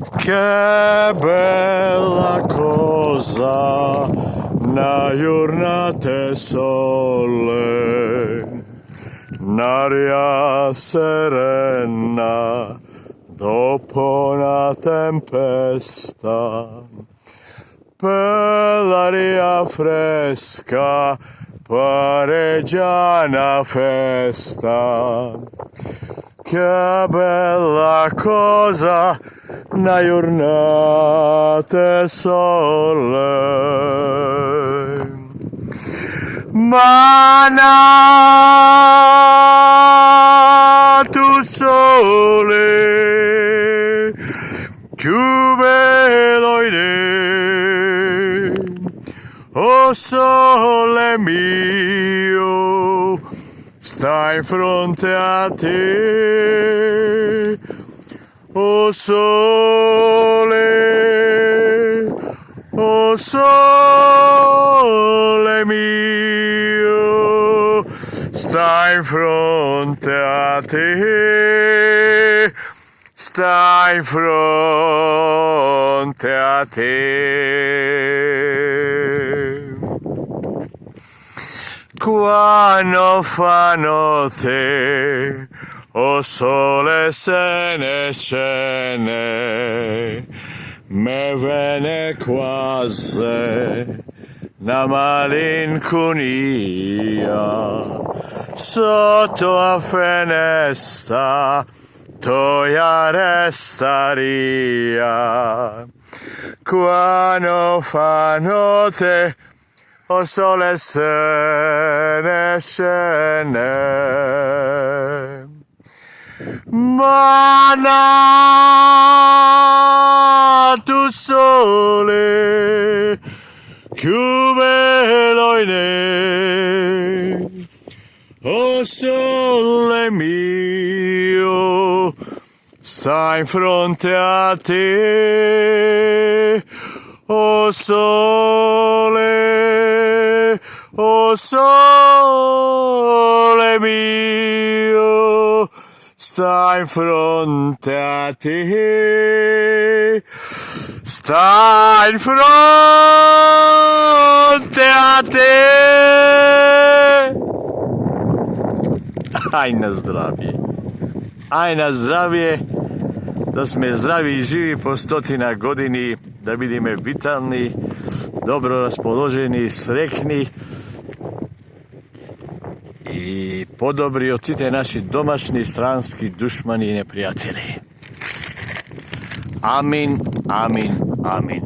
Che bella cosa una giornata sole, un'aria serena dopo una tempesta, per l'aria fresca pare già una festa. Che bella cosa una giornata sole, ma tu sole, più bello è, oh sole mio, sta in fronte a te, oh sole mio, sta in fronte a te, sta in fronte a te. Quando fa notte, o sole se ne scene, me viene quasi una malinconia, sotto la finestra toia restaria. Quando fa notte, o sole se ne scene, ma tu sole, più bello è, oh sole mio, sta in fronte a te, oh sole mio, sta in fronte a te, sta in fronte a te. Aj na zdravje, da sme zdravi i živi po 100 godini, da budemo vitalni, dobro raspoloženi, sretni i podobri od svih naši domašni, stranski dušmani i neprijatelji. Amin, amin, amin.